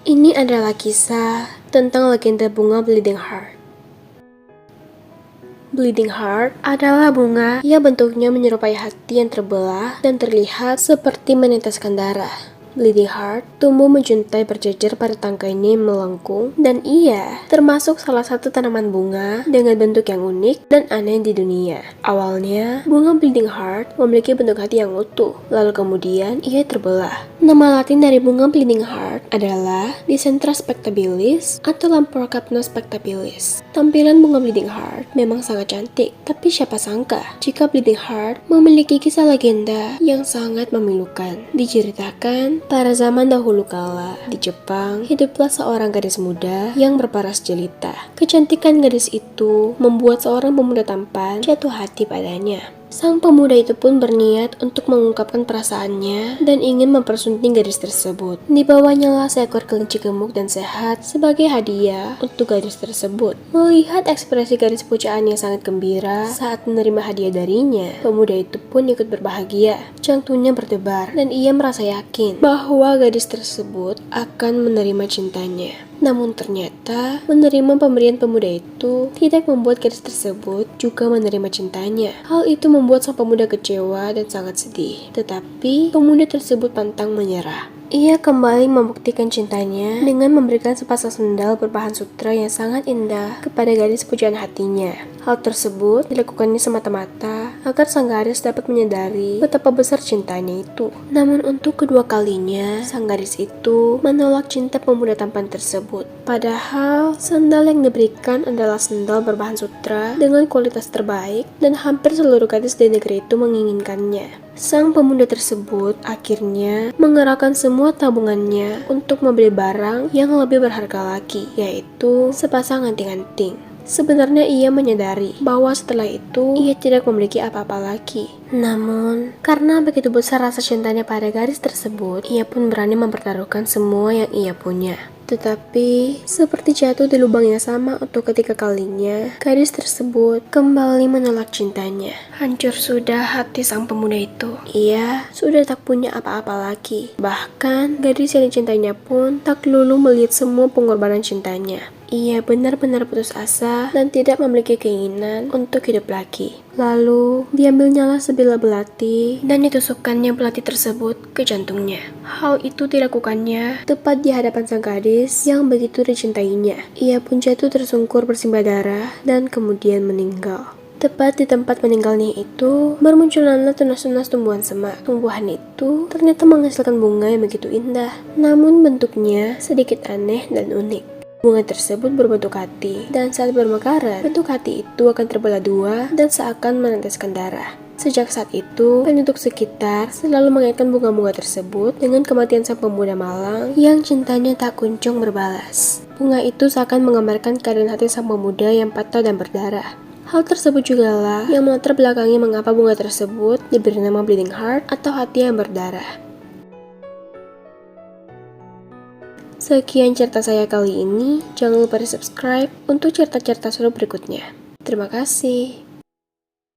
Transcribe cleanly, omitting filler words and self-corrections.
Ini adalah kisah tentang legenda bunga Bleeding Heart. Bleeding Heart adalah bunga yang bentuknya menyerupai hati yang terbelah dan terlihat seperti meneteskan darah. Bleeding Heart tumbuh menjuntai berjejer pada tangkainya yang melengkung, dan ia termasuk salah satu tanaman bunga dengan bentuk yang unik dan aneh di dunia. Awalnya, bunga Bleeding Heart memiliki bentuk hati yang utuh, lalu kemudian ia terbelah. Nama latin dari bunga Bleeding Heart adalah Dicentra spectabilis atau Lampropagma spectabilis. Tampilan bunga Bleeding Heart memang sangat cantik, tapi siapa sangka jika Bleeding Heart memiliki kisah legenda yang sangat memilukan. Diceritakan, pada zaman dahulu kala, di Jepang, hiduplah seorang gadis muda yang berparas jelita. Kecantikan gadis itu membuat seorang pemuda tampan jatuh hati padanya. Sang pemuda itu pun berniat untuk mengungkapkan perasaannya dan ingin mempersunting gadis tersebut. Dibawanya lah seekor kelinci gemuk dan sehat sebagai hadiah untuk gadis tersebut. Melihat ekspresi gadis pujaan yang sangat gembira saat menerima hadiah darinya, pemuda itu pun ikut berbahagia. Jantungnya berdebar dan ia merasa yakin bahwa gadis tersebut akan menerima cintanya. Namun ternyata menerima pemberian pemuda itu tidak membuat gadis tersebut juga menerima cintanya. Hal itu membuat sang pemuda kecewa dan sangat sedih. Tetapi pemuda tersebut pantang menyerah. Ia kembali membuktikan cintanya dengan memberikan sepasang sendal berbahan sutra yang sangat indah kepada gadis pujaan hatinya. Hal tersebut dilakukannya semata-mata agar sang gadis dapat menyadari betapa besar cintanya itu. Namun untuk kedua kalinya, sang gadis itu menolak cinta pemuda tampan tersebut. Padahal sendal yang diberikan adalah sendal berbahan sutra dengan kualitas terbaik dan hampir seluruh gadis di negeri itu menginginkannya. Sang pemuda tersebut akhirnya mengerahkan semua tabungannya untuk membeli barang yang lebih berharga lagi, yaitu sepasang anting-anting. Sebenarnya ia menyadari bahwa setelah itu ia tidak memiliki apa-apa lagi. Namun, karena begitu besar rasa cintanya pada gadis tersebut, ia pun berani mempertaruhkan semua yang ia punya. Tetapi, seperti jatuh di lubang yang sama untuk ketiga kalinya, gadis tersebut kembali menolak cintanya. Hancur sudah hati sang pemuda itu. Ia sudah tak punya apa-apa lagi. Bahkan, gadis yang dicintainya pun tak lulu melihat semua pengorbanan cintanya. Ia benar-benar putus asa dan tidak memiliki keinginan untuk hidup lagi. Lalu, diambilnyalah sebilah belati dan ditusukkannya belati tersebut ke jantungnya. Hal itu dilakukannya tepat di hadapan sang gadis yang begitu dicintainya. Ia pun jatuh tersungkur bersimbah darah dan kemudian meninggal. Tepat di tempat meninggalnya itu, bermunculanlah tunas-tunas tumbuhan semak. Tumbuhan itu ternyata menghasilkan bunga yang begitu indah, namun bentuknya sedikit aneh dan unik. Bunga tersebut berbentuk hati, dan saat bermekaran, bentuk hati itu akan terbelah dua dan seakan meneteskan darah. Sejak saat itu, penduduk sekitar selalu mengaitkan bunga-bunga tersebut dengan kematian sang pemuda malang yang cintanya tak kunjung berbalas. Bunga itu seakan menggambarkan keadaan hati sang pemuda yang patah dan berdarah. Hal tersebut juga lah yang melatar belakangi mengapa bunga tersebut diberi nama Bleeding Heart atau hati yang berdarah. Sekian cerita saya kali ini, jangan lupa di subscribe untuk cerita-cerita seru berikutnya. Terima kasih.